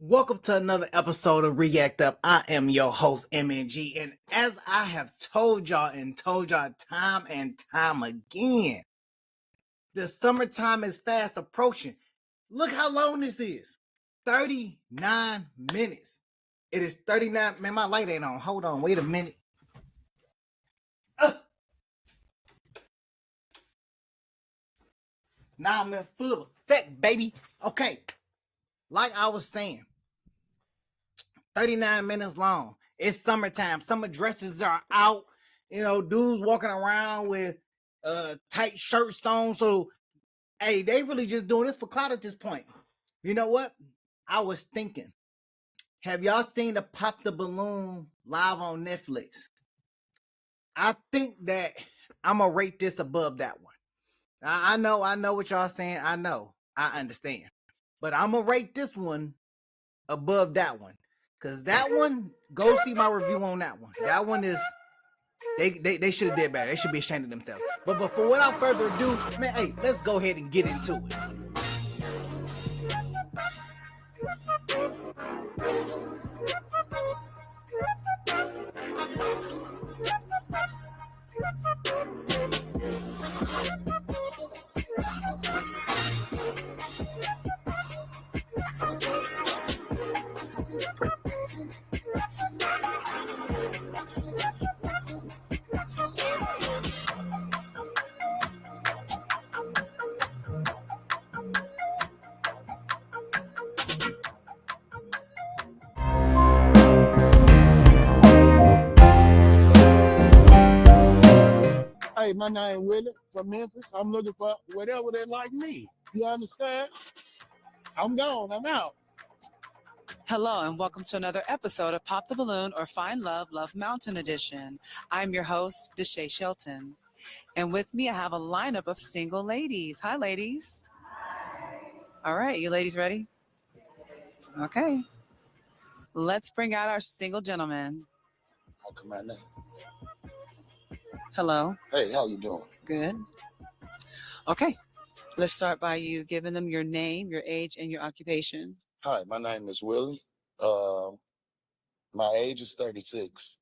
Welcome to another episode of React Up. I am your host, MNG, and as I have told y'all time and time again, the summertime is fast approaching. Look how long this is. 39 minutes. It is 39. Man, my light ain't on. Hold on. Wait a minute. Now I'm in full effect, baby. Okay. Like I was saying, 39 minutes long. It's summertime. Summer dresses are out. You know, dudes walking around with tight shirts on. So, hey, they really just doing this for clout at this point. You know what? I was thinking, have y'all seen the Pop the Balloon live on Netflix? I think that I'm going to rate this above that one. I know what y'all saying. I know. I understand. But I'm going to rate this one above that one. Because that one, go see my review on that one. That one is, they should have did better. They should be ashamed of themselves. But without further ado, man, hey, let's go ahead and get into it. Hey, my name Willie from Memphis. I'm looking for whatever they like me. You understand? I'm gone. I'm out. Hello and welcome to another episode of Pop the Balloon or Find Love, Love Mountain Edition. I'm your host, Deshae Shelton. And with me, I have a lineup of single ladies. Hi, ladies. All right, you ladies ready? Okay. Let's bring out our single gentleman. I'll come out now. Hello. Hey, how you doing? Good. Okay. Let's start by you giving them your name, your age, and your occupation. Hi, my name is Willie. My age is 36.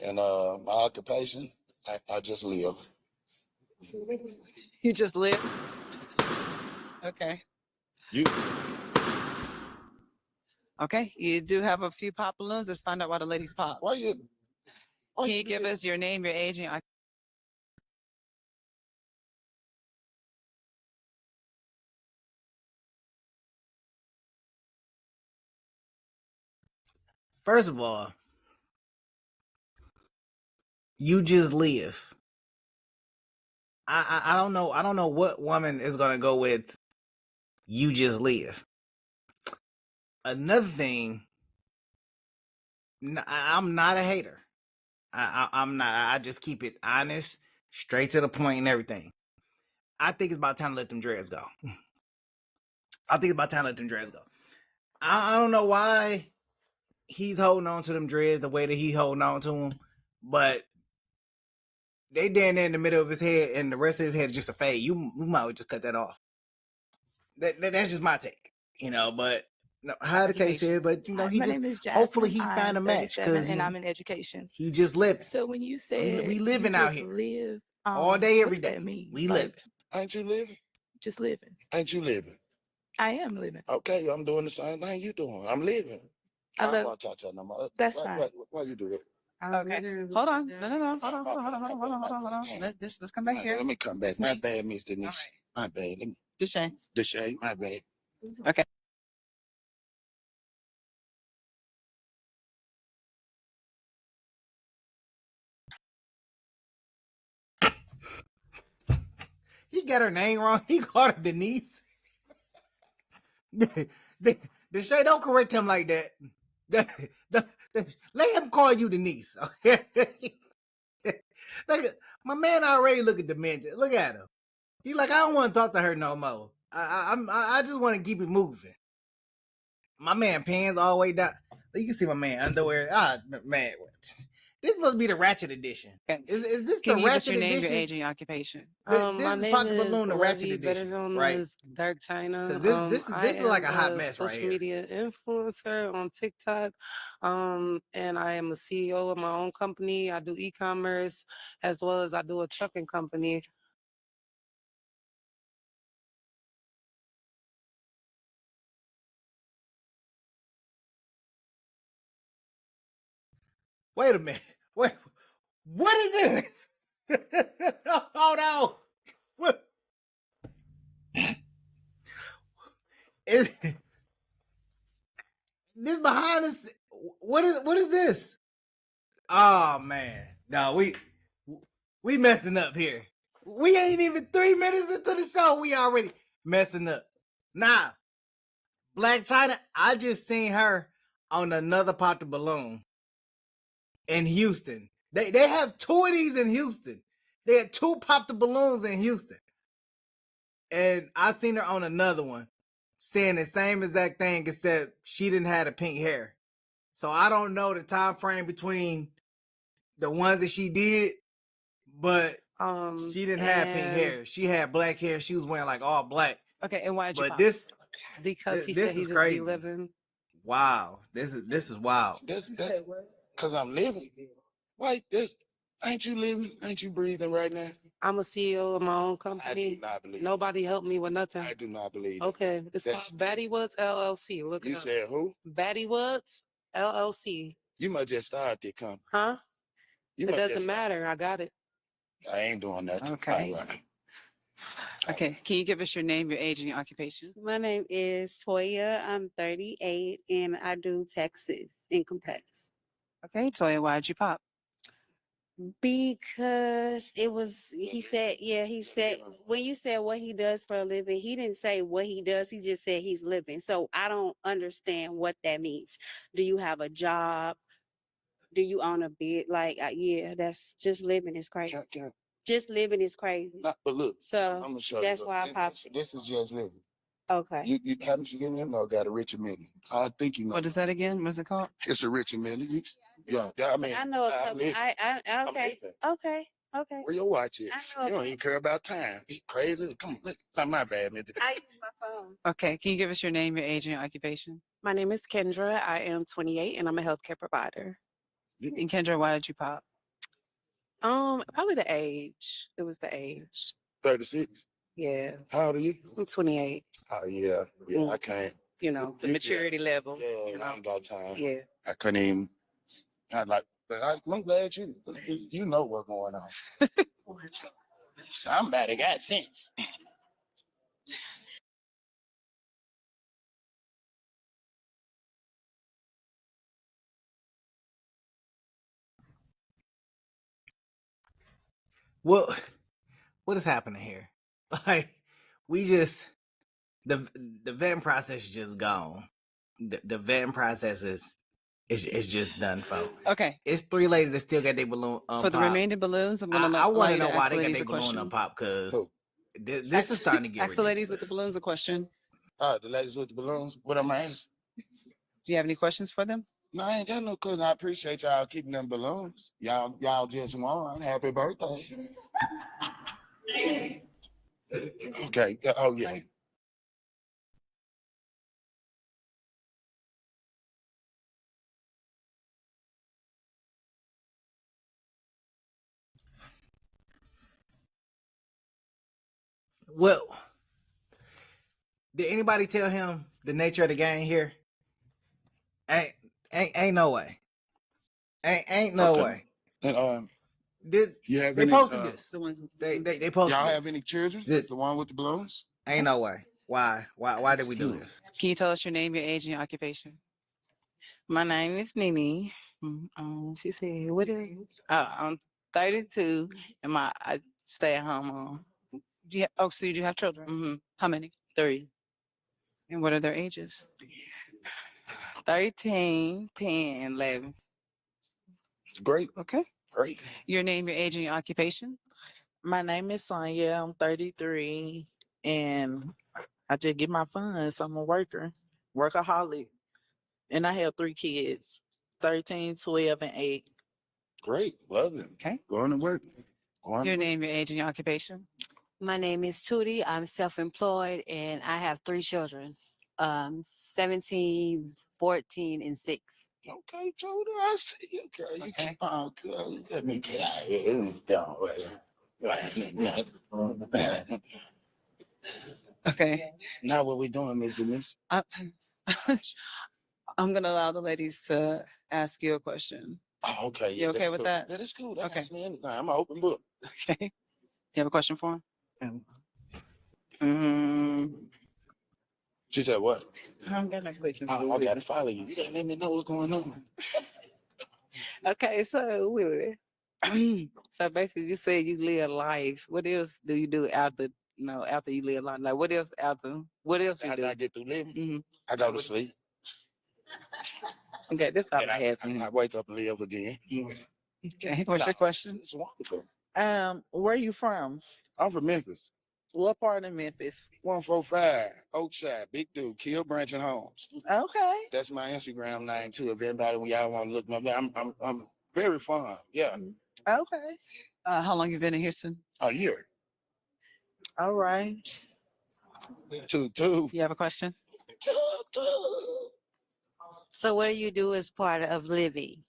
And my occupation, I just live. You just live? Okay. You? Okay. You do have a few pop balloons. Let's find out why the ladies pop. Why you Can you give us your name, your age, and your occupation? First of all, you just live. I don't know. I don't know what woman is gonna go with you just live. Another thing, I'm not a hater. I'm not. I just keep it honest, straight to the point, and everything. I think it's about time to let them dreads go. I don't know why he's holding on to them dreads the way that he holding on to them, but they down there in the middle of his head, and the rest of his head is just a fade. You might well just cut that off. That's just my take, But no, how the case is, but My name is Jasmine. hopefully he find a I'm match 37 because and I'm in education. he just living. So when you say we living out here live all day, every what does day. that mean? We Like, living. Ain't you living? just living. Ain't you living? I am living. Okay, I'm doing the same thing you doing. I'm living. I don't love. want to talk to you no more. That's fine. Why you do that? Okay. Hold on. No. Hold on. Let's come back here. Let me come back. It's My me. bad, Miss Denise. All My bad. Deshae. Deshae, my bad. Okay. He got her name wrong. He called her Denise. Deshae, don't correct him like that. Let him call you Denise. Okay. Look, my man already look at demented. Look at him. He like, I don't want to talk to her no more. I just want to keep it moving. My man pants all the way down. You can see my man underwear. Man, what? This must be the Ratchet edition. Okay. Is this Can the you give us Ratchet your name, edition? your age, and your occupation? This My is name Pop the is Balloon, the Ratchet Levy, better edition, known right? as Dark China. Because I this is like a am hot mess right social here. media influencer on TikTok, and I am a CEO of my own company. I do e-commerce as well as I do a trucking company. Wait a minute. Wait, what is this? Hold on. What is this behind us? What is this? Oh man, no, we messing up here. We ain't even 3 minutes into the show. We already messing up. Nah, Black China. I just seen her on another Pop the Balloon in Houston. They have 2 of these in Houston. They had 2 Pop the Balloons in Houston, and I seen her on another one saying the same exact thing except she didn't have the pink hair. So I don't know the time frame between the ones that she did, but she didn't have pink hair. She had black hair. She was wearing like all black. Okay, and why did you But pop? Because he this said he is just crazy. be living. Wow, this is wild. That's because I'm living. Why? This ain't you living? Ain't you breathing right now? I'm a CEO of my own I company. do not believe. Nobody helped me with nothing. I do not believe. Okay, it's That's- called Batty Woods LLC. Look it You up. said who? Batty Woods LLC. You must just start that company. Huh? You It must doesn't just start. matter. I got it. I ain't doing that. Okay. All right. Okay, can you give us your name, your age, and your occupation? My name is Toya. I'm 38 and I do taxes, income tax. Okay, Toya, why did you pop? Because he said, when you said what he does for a living, he didn't say what he does. He just said he's living. So I don't understand what that means. Do you have a job? Do you own a bed? Like, yeah, that's just living is crazy. Just living is crazy. But look, So I'm gonna show that's you. why I popped it. This is just living. Okay. You haven't you given him or got a Richard Mille? I think you know. What is that again? What's it called? It's a Richard Mille. Yeah, I mean, I know a I'm couple. living. I'm Okay. living. Okay. Okay. Where your watch is? I know You don't even care about time. You crazy? Come on, look. Not my bad, man. I use my phone. Okay, can you give us your name, your age, and your occupation? My name is Kendra. I am 28 and I'm a healthcare provider. And Kendra, why did you pop? Probably the age. It was the age. 36. Yeah. How old are you? I'm 28. Oh yeah, I can't. You know, the maturity level. Yeah, You know? I ain't got time. Yeah. I couldn't even. I'm glad you know what's going on. Somebody got sense. What is happening here? Like we just the vetting process is just gone. The vetting process is just done, folks. Okay. It's 3 ladies that still got their balloon For the remaining balloons, I'm gonna I want to you know why ask they got ladies their a balloon question. unpopped because Who? this is starting to get Ask the ladies with the ridiculous. balloons a question. The ladies with the balloons. What am I asking? Do you have any questions for them? No, I ain't got no cousin. I appreciate y'all keeping them balloons. Y'all just won. Happy birthday. Okay. Oh yeah. Well, did anybody tell him the nature of the game here? Ain't no way. Ain't no Okay. way. And This you have they any? posted this. The ones. They posted Y'all this. have any children? This- The one with the balloons? Ain't no way. Why did we do this? Can you tell us your name, your age, and your occupation? My name is Nene. She said, what are you? I'm 32 and I stay at home mom. Do you so you do have children? Mm-hmm. How many? 3. And what are their ages? 13, 10, 11. Great. Okay. Great. Your name, your age, and your occupation? My name is Sonia. I'm 33 and I just get my funds. I'm a workaholic. And I have 3 kids, 13, 12, and 8. Great. Love it. Okay. Going to work. Your name, your age, and your occupation. My name is Tootie. I'm self-employed and I have 3 children. 17, 14, and 6. Okay, Jody, I see you, girl. You Okay. keep on, girl. Let me get out of here. Don't worry. Okay. Now what we doing, Miss Denise? I, I'm gonna allow the ladies to ask you a question. Oh, okay. You okay that's with cool. that? Yeah, that's cool. That Okay. ask me anything. I'm an open book. Okay. You have a question for him? She said what? I'm gonna question. I gotta follow you. You gotta let me know what's going on. Okay, so Willie. So basically, you said you live life. What else do you do after after you live life? Like what else after? What else you After do? I get through living, Hmm. I go to sleep. Okay, that's all And I have. I wake up and live again. Okay. What's your question? It's wonderful. Where you from? I'm from Memphis. What part of Memphis? 145, Oakside, Big Dude, Kill Branch and Holmes. Okay. That's my Instagram name too. If anybody, when y'all want to look me up, I'm very fun. Yeah, Okay. How long you been in Houston? a year. All right. Two. You have a question? So what do you do as part of living?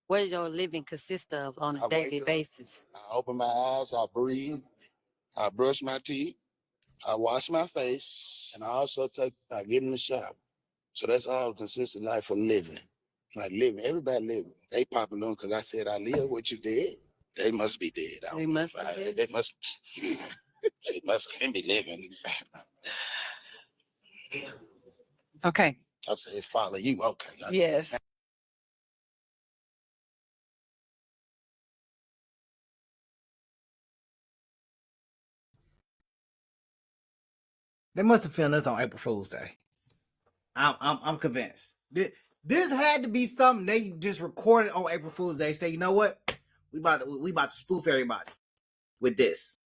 What does your living consist of on I a daily wake up. basis? I open my eyes, I breathe, I brush my teeth, I wash my face, and I also I get in the shower. So that's all consistent life for living. Like living, everybody living. They pop along because I said I live. What you did? They must be dead. They must be dead. They must. They can't be living. Okay. I said it's follow you. Okay. Yes. They must have filmed this on April Fool's Day. I'm convinced. This had to be something they just recorded on April Fool's Day. Say, you know what? We about to spoof everybody with this,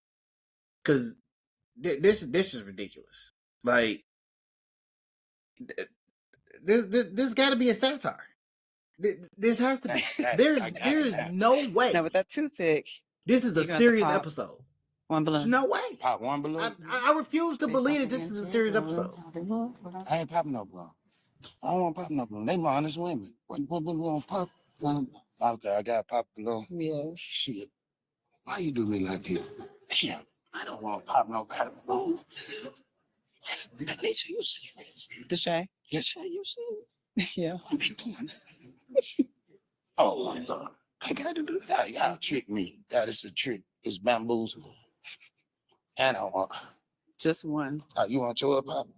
because this is ridiculous. Like this got to be a satire. This has to be. There's no way. Now with that toothpick, This is a you're gonna have to serious pop episode. one There's balloon. no way. Pop one balloon. I refuse to believe that this is a serious episode. I ain't popping no balloon. I don't want to pop no balloon. They my honest women. What want to pop? Okay, I got to pop a balloon. Yes. Shit. Why you do me like this? Damn, I don't want to pop no balloon. Nature, you serious? Deshay. Yes, sir, you serious? Yeah. Oh my God. I got to do that. Y'all trick me. That is a trick. It's bamboozle. And I want. Just one. You want your pop?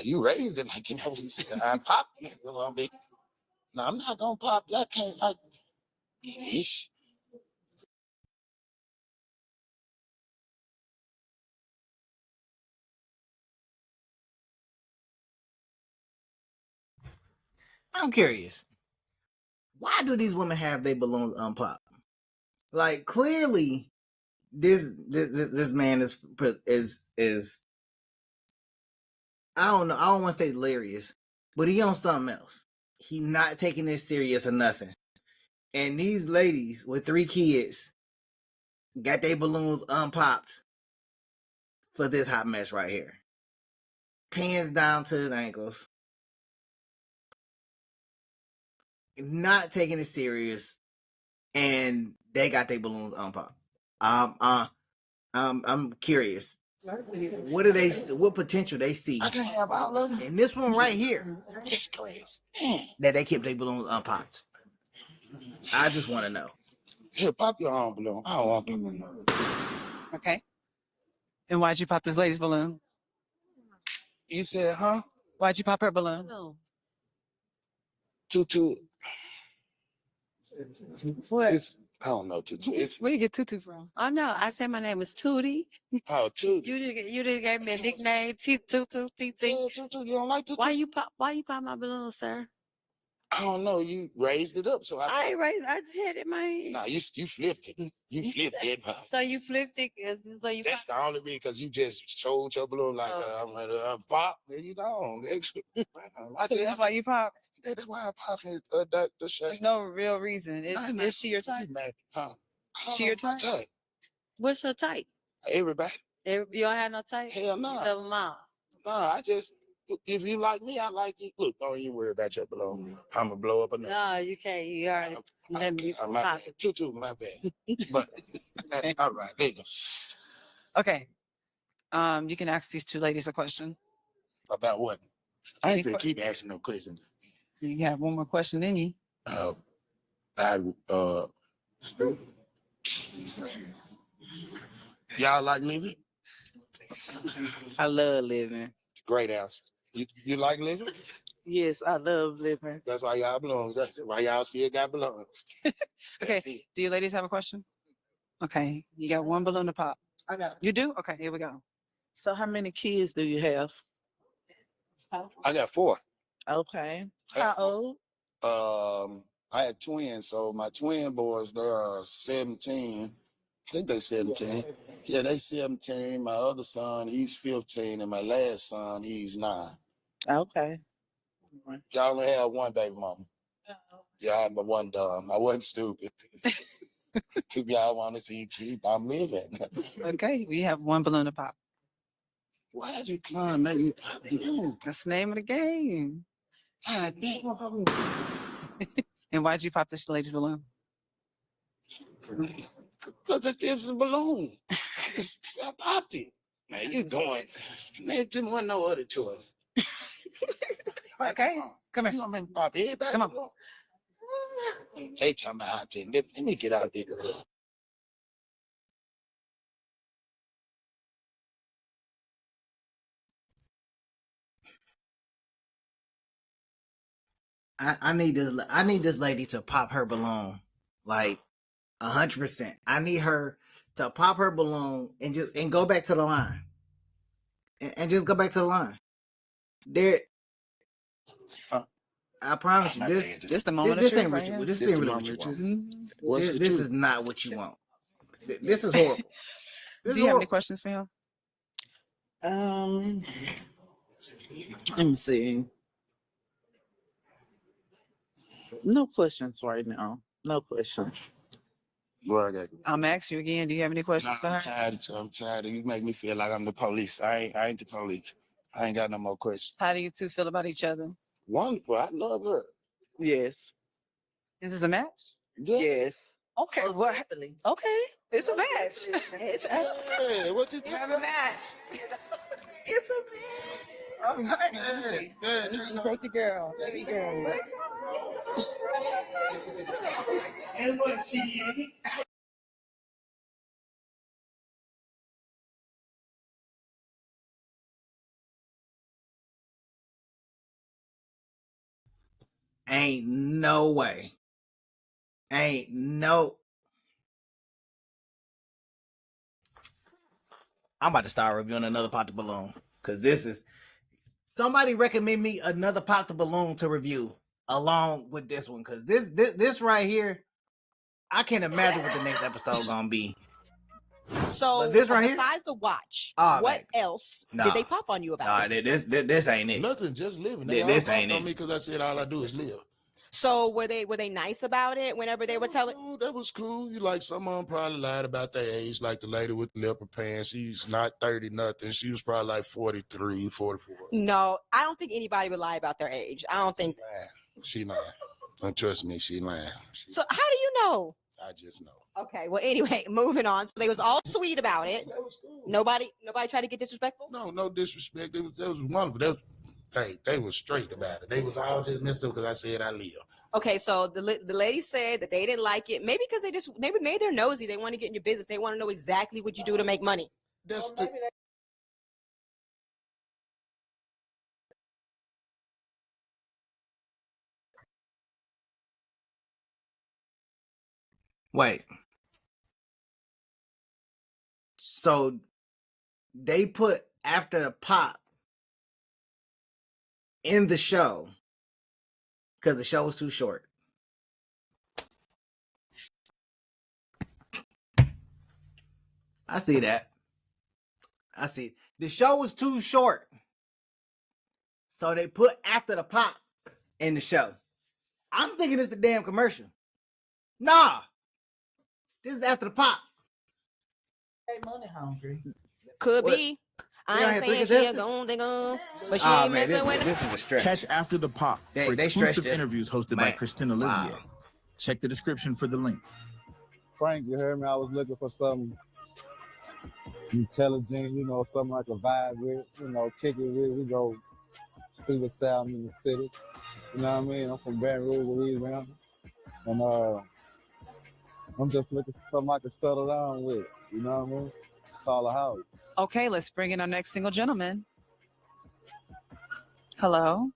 You raised it like you know. I pop. No, I'm not gonna pop. Y'all can't. Ish. I'm curious. Why do these women have their balloons unpopped? Like clearly, this man is I don't know. I don't want to say delirious, but he on something else. He not taking this serious or nothing. And these ladies with 3 kids got their balloons unpopped for this hot mess right here. Pants down to his ankles. Not taking it serious, and they got their balloons unpopped. I'm curious. What do they? What potential they see I can't have all of them. in this one right here It's crazy. that they kept their balloons unpopped? I just want to know. Here, pop your own balloon. I don't want balloon. Okay. And why'd you pop this lady's balloon? You said, huh? Why'd you pop her balloon? No. Tutu. What? I don't know, Tutu. It's Where you get tutu from? Oh no, I said my name is Tootie. Tutu. You didn't give me a nickname, Tutu, TT. Tutu, you don't like Tutu? Why you pop my balloon, sir? I don't know. You raised it up, so I ain't raised. I just had it in my hand. Nah, you flipped it. You flipped it. So you flipped it. So you. That's the only reason because you just showed your balloon like I'm gonna pop, and you don't. That's why you popped. That's why I popped it. The shit. There's no real reason. Is she your type? Huh? She your type? What's your type? Everybody. You don't have no type? Hell no. You love them all. No, I just if you like me, I like you. Look, don't even worry about your balloon. I'm gonna blow up another. No, you can't. You already let me pop it. Tutu, my bad. But all right, there you go. Okay. You can ask these two ladies a question. About what? I ain't gonna keep asking no questions. You have one more question in you. Y'all like living? I love living. Great answer. You like living? Yes, I love living. That's why y'all belong. That's why y'all still got belongs. Okay. Do you ladies have a question? Okay. You got one balloon to pop. I got. You do? Okay. Here we go. So how many kids do you have? I got 4. Okay. How old? I had twins, so my twin boys, they're 17. I think they're 17. Yeah, they 17. My other son, he's 15, and my last son, he's 9. Okay. Y'all only have one baby mama. Yeah, I'm the one dumb. I wasn't stupid. If y'all want to see keep, I'm living. Okay. We have one balloon to pop. Why'd you come make me pop it? That's the name of the game. God damn. And why'd you pop this lady's balloon? Because it is a balloon. I popped it. Man, you going. Man, didn't want no other choice. Okay. Come You here. gonna make me pop everybody? Come on. Balloon? They talking about out there. Let me get out there. I need this lady to pop her balloon like 100%. I need her to pop her balloon and go back to the line. And just go back to the line. There, I promise you, this the moment this of ain't truth what right you. here. This ain't really what you want. This is not what you want. This is horrible. Do you have any questions for him? Let me see. No questions right now. No questions. Well, I got you. I'm asking you again. Do you have any questions for her? I'm tired. You make me feel like I'm the police. I ain't the police. I ain't got no more questions. How do you two feel about each other? Wonderful. I love her. Yes. Is this a match? Yes. Okay. What? Okay. It's a match. Hey, what you You have a match. It's a match. All right. You take the girl. Take the girl. And what she ain't no way. Ain't no. I'm about to start reviewing another pop the balloon because this is somebody recommend me another pop the balloon to review along with this one because this right here, I can't imagine what the next episode gonna be. So But this right here, besides the watch, oh, what baby. else Nah. did they pop on you about? Nah, this ain't it. Nothing, just living. They This all ain't popped on it. me because I said all I do is live. So were they nice about it whenever they were telling? Cool, that was cool. You like some of them probably lied about their age, like the lady with the leopard pants. She's not 30 nothing. She was probably like 43, 44. No, I don't think anybody would lie about their age. I don't think. She lying. Don't trust me. She lying. So how do you know? I just know. Okay, well anyway, moving on. So they was all sweet about it. That was cool. Nobody tried to get disrespectful? No disrespect. That was wonderful. They was straight about it. They was all just messed up because I said I live. Okay, so the lady said that they didn't like it. Maybe because they made their nosy. They want to get in your business. They want to know exactly what you do to make money. That's the. Wait. So they put after the pop in the show because the show was too short. I see that. I see. The show was too short. So they put after the pop in the show. I'm thinking it's the damn commercial. Nah. This is after the pop. Hey, money hungry. Could What? be. They I got ain't here three saying she a contestants? gone, they gone, but she Oh ain't man, messing with this is a stretch. Catch After the Pop for They stretched exclusive this. interviews hosted by Man, Christina Olivier. wow. Check the description for the link. Frank, you heard me? I was looking for something intelligent, you know, something like a vibe with, you know, kick it with. We go see what's happening in the city. You know what I mean? I'm from Baton Rouge, Louisiana. And I'm just looking for something I can settle down with. You know what I mean? Call a house. Okay, let's bring in our next single gentleman. Hello.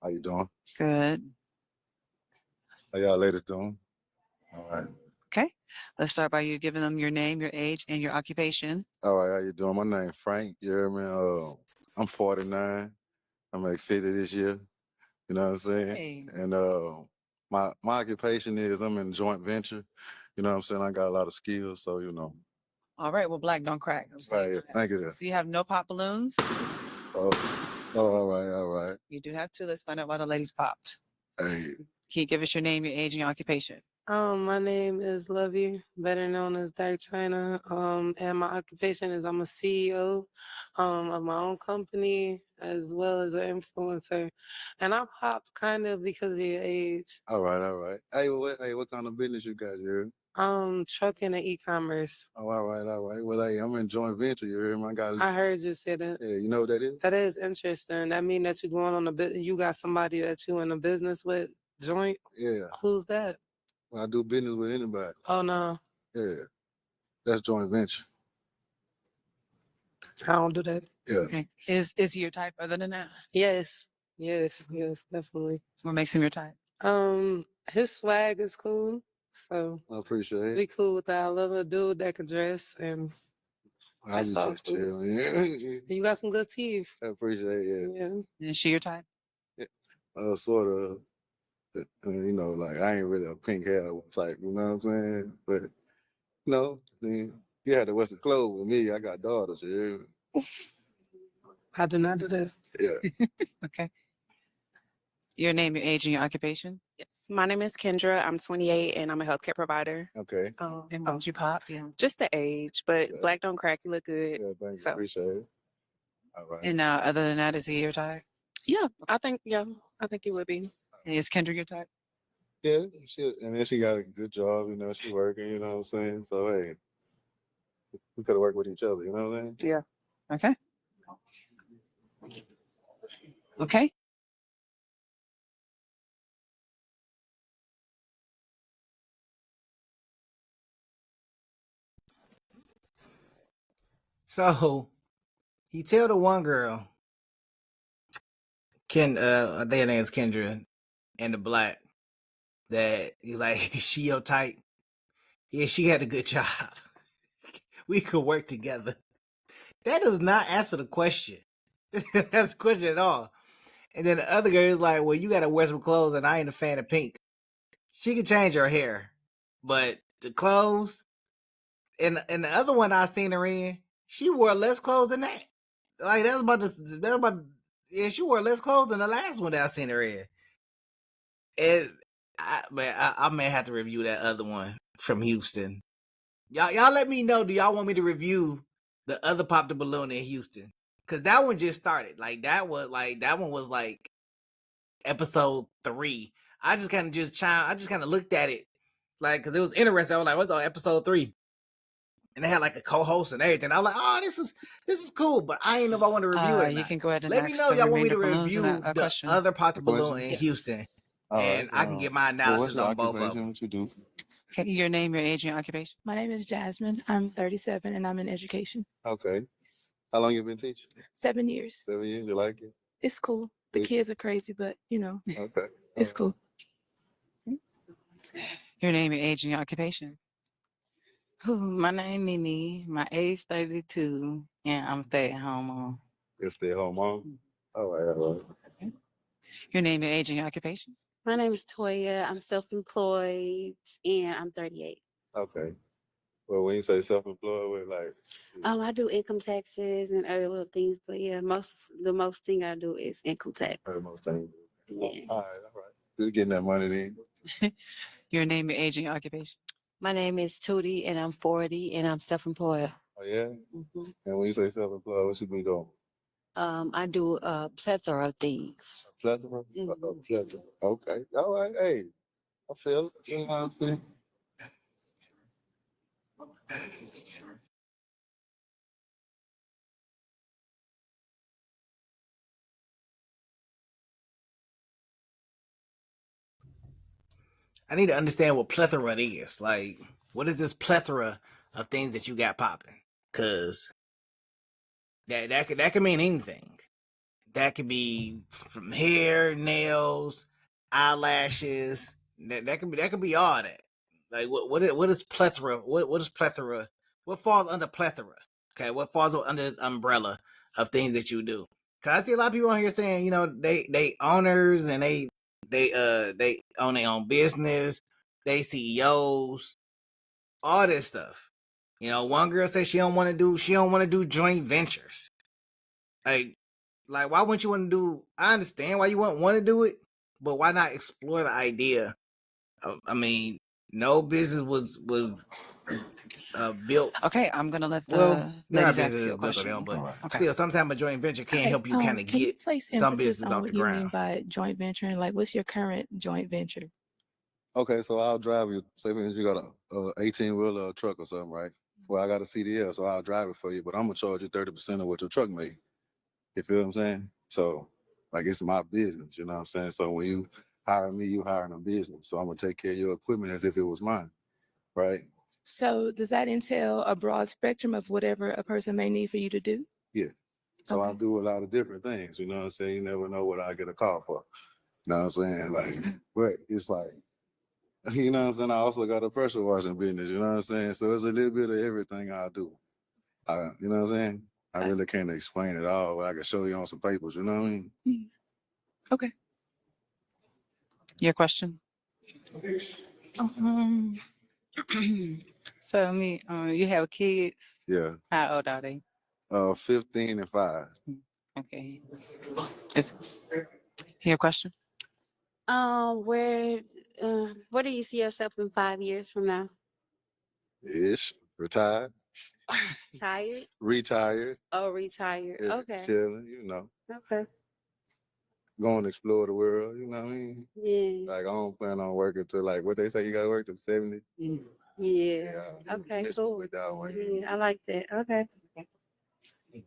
How you doing? Good. How y'all ladies doing? All right. Okay. Let's start by you giving them your name, your age, and your occupation. All right, how you doing? My name's Frank. You heard me? I'm 49. I make 50 this year. You know what I'm saying? Hey. And my occupation is I'm in joint venture. You know what I'm saying? I got a lot of skills, so you know. All right. Well, black don't crack. Right. Thank you. So you have no pop balloons? Oh, all right. You do have two. Let's find out why the ladies popped. Hey, Can you give us your name, your age, and your occupation? My name is Lovey, better known as Dark China. And my occupation is I'm a CEO of my own company as well as an influencer. And I popped kind of because of your age. all right. Hey, what kind of business you got, you heard? Trucking and e-commerce. Oh, all right. Well, hey, I'm in joint venture, you heard me? I heard you say that. Yeah, you know what that is? That is interesting. That mean that you're going on a bit. You got somebody that you in a business with, joint. Yeah. Who's that? Well, I do business with anybody. Oh no, Yeah. That's joint venture. I don't do that. Yeah. Okay. Is he your type other than that? Yes, definitely. What makes him your type? His swag is cool, so I appreciate it. we cool with that. I love a dude that can dress, and I that's all just cool. chill. Yeah. You got some good teeth. I appreciate it. Yeah. Is she your type? Sort of. You know, like I ain't really a pink hair type, you know what I'm saying? But you know, then you had to wear some clothes with me. I got daughters, yeah. I do not do that. Yeah. Okay. Your name, your age, and your occupation? Yes, my name is Kendra. I'm 28 and I'm a healthcare provider. Okay. And what you pop? Yeah. Just the age, but Okay. black don't crack. You look good. Yeah, thank you. So- Appreciate it. All right. And other than that, is he your type? Yeah, I think you would be. And is Kendra your type? Yeah, and then she got a good job, you know, she working, you know what I'm saying? So hey, we could have worked with each other, you know what I'm saying? Yeah. Okay. Okay. So he tell the one girl, I think her name is Kendra, and the black, that he's like, she your type. Yeah, she had a good job. We could work together. That does not answer the question. That's the question at all. And then the other girl is like, well, you gotta wear some clothes, and I ain't a fan of pink. She can change her hair, but the clothes, and the other one I seen her in, she wore less clothes than that. Like yeah, she wore less clothes than the last one that I seen her in. And I may have to review that other one from Houston. Y'all let me know. Do y'all want me to review the other Pop the Balloon in Houston? Cause that one just started. That one was like episode 3. I just kind of looked at it, like, cause it was interesting. I was like, what's on episode 3? And they had like a co-host and everything. I was like, oh, this is cool, but I ain't know if I want to review it. You can go ahead and let me ask know if y'all want me to remainder balloons review and a the question. other Pop the Balloon in Yes. Houston, All and right, I can get my well, what's analysis your on both of occupation? them. What you do? Okay, your name, your age, and your occupation. My name is Jasmine. I'm 37 and I'm in education. Okay. How long you been teaching? 7 years. 7 years. You like it? It's cool. The Yeah. kids are crazy, but Okay. it's cool. Your name, your age, and your occupation. My name Nene. My age 32, and I'm stay-at-home mom. You're stay home mom. All right. Your name, your age, and your occupation. My name is Toya. I'm self-employed and I'm 38. Okay. Well, when you say self-employed, what like? I do income taxes and other little things, but yeah, the most thing I do is income tax. Most things. Yeah. All right. You're getting that money then. Your name, your age, and your occupation. My name is Tootie, and I'm 40, and I'm self-employed. Oh yeah. And when you say self-employed, what you be doing? I do a plethora of things. Plethora. A plethora. Okay. All right. Hey, I feel it. You know what I'm saying? I need to understand what plethora is. Like, what is this plethora of things that you got popping? Cause that could mean anything. That could be from hair, nails, eyelashes. That could be all that. Like what is plethora? What is plethora? What falls under plethora? Okay, what falls under this umbrella of things that you do? Cause I see a lot of people on here saying, they owners and they own their own business, they CEOs, all this stuff. One girl says she don't want to do joint ventures. Like why wouldn't you want to do? I understand why you wouldn't want to do it, but why not explore the idea of? I mean, no business was built. Okay, I'm gonna let the there are ladies ask businesses you a built on their question. own, but Okay. still, sometimes a joint venture can help you kind of Can you get place some emphasis business on off the what you mean ground. by joint venturing? Like, what's your current joint venture? Okay, so I'll drive you. Say for instance, you got a 18-wheeler or truck or something, right? Well, I got a CDL, so I'll drive it for you, but I'm gonna charge you 30% of what your truck made. You feel what I'm saying? So, like, it's my business. You know what I'm saying? So when you hire me, you hiring a business. So I'm gonna take care of your equipment as if it was mine, right? So does that entail a broad spectrum of whatever a person may need for you to do? Yeah. So I do a lot of different things. You know what I'm saying? You never know what I get a call for. You know what I'm saying? Like, but it's like, you know what I'm saying? I also got a pressure washing business. You know what I'm saying? So it's a little bit of everything I do. You know what I'm saying? I really can't explain it all, but I can show you on some papers. You know what I mean? Okay. Your question. So you have kids. Yeah. How old are they? 15 and 5. Okay. Your question. Where do you see yourself in 5 years from now? Ish. Retired. Tired? Retired. Oh, retired. Yeah, Okay. chilling, you know. Okay. Going to explore the world, you know what I mean? Yeah. Like, I don't plan on working till, like, what they say, you got to work till 70. Yeah. Okay, cool. With that one. Yeah, I like that. Okay.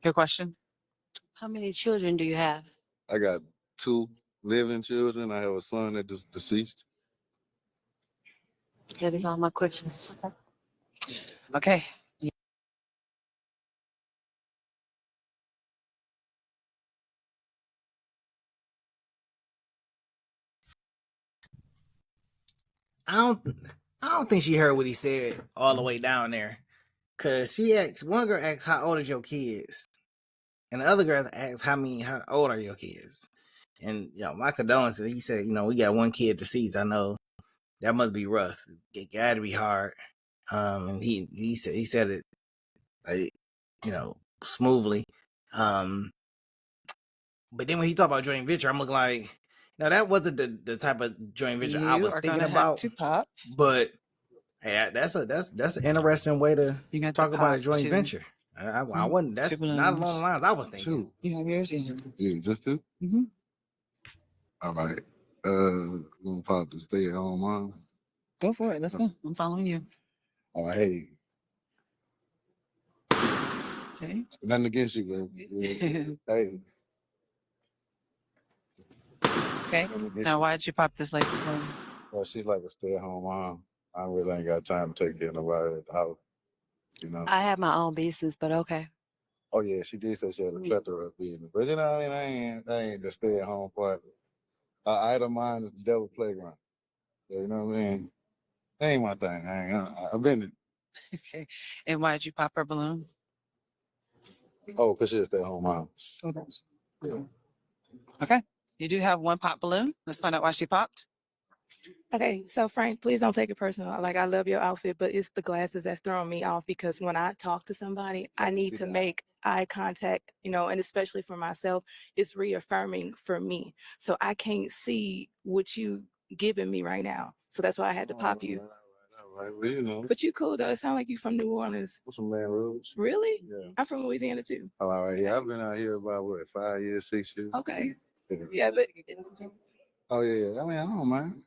Your question. How many children do you have? I got 2 living children. I have a son that is deceased. That is all my questions. Okay. I don't think she heard what he said all the way down there, cause one girl asked, "How old are your kids?" And the other girl asked, "How old are your kids?" And my condolences. He said, we got one kid deceased. I know that must be rough. It got to be hard. And he said it, like, smoothly. But then when he talked about joint venture, I'm looking like, that wasn't the type of joint venture I was thinking about. To pop. But hey, that's an interesting way to talk about a joint venture. I wasn't. That's not along the lines I was thinking. You have yours in. Yeah, just 2? Mm-hmm. All right. Gonna pop the stay at home mom. Go for it. Let's go. I'm following you. All right, hey. Okay. Nothing against you, baby. Hey. Okay. Now, why did you pop this lady? Well, she's like a stay-at-home mom. I really ain't got time to take care of nobody at the house. You know. I have my own business, but okay. Oh yeah, she did say she had a plethora of business, but you know what I mean. I ain't the stay-at-home part. Idle mind is the devil playground. You know what I mean? That ain't my thing. I've been. Okay. And why did you pop her balloon? Oh, cause she's a stay-at-home mom. Yeah. Okay. You do have one pop balloon. Let's find out why she popped. Okay, so Frank, please don't take it personal. Like, I love your outfit, but it's the glasses that's throwing me off because when I talk to somebody, I need to make eye contact, and especially for myself, it's reaffirming for me. So I can't see what you giving me right now. So that's why I had to pop you. All right. Well, you know. But you cool though. It sounds like you from New Orleans. What's some Baton Rouge? Really? Yeah. I'm from Louisiana too. Oh, all right. Yeah, I've been out here about 5 years, 6 years. Okay. Yeah, but Oh yeah. I mean, I don't mind.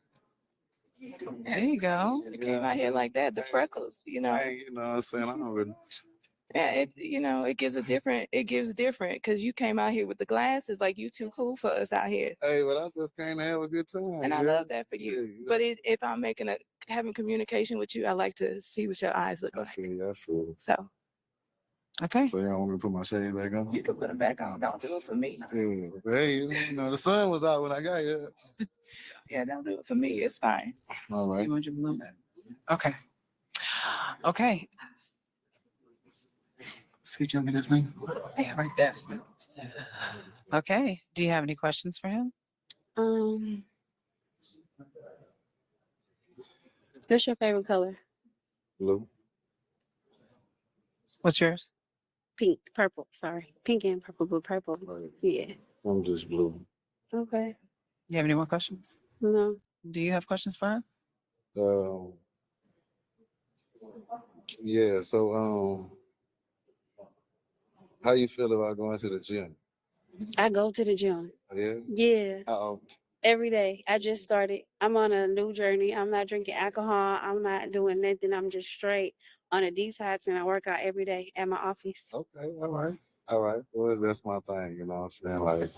there you go. You came out here like that, the freckles, You know what I'm saying? I don't really. Yeah, it gives different because you came out here with the glasses, like you too cool for us out here. Hey, but I just came to have a good time. And I love that for you. Yeah, But if I'm having communication with you, I like to see what your eyes look like. I feel you. So. Okay. So you don't want me to put my shade back on? You can put them back on. Don't do it for me. Yeah. But hey, the sun was out when I got here. Yeah, don't do it for me. It's fine. All right. You want your balloon back? Okay. Okay. Scoot you over this thing? Yeah, right there. Okay. Do you have any questions for him? What's your favorite color? Blue. What's yours? Pink, purple. Sorry, pink and purple, but purple. Right. Yeah. I'm just blue. Okay. You have any more questions? No. Do you have questions for him? Yeah. So how you feel about going to the gym? I go to the gym. Yeah. Yeah. How often? Every day. I just started. I'm on a new journey. I'm not drinking alcohol. I'm not doing nothing. I'm just straight on a detox, and I work out every day at my office. Okay. All right. Well, that's my thing. You know what I'm saying? Like,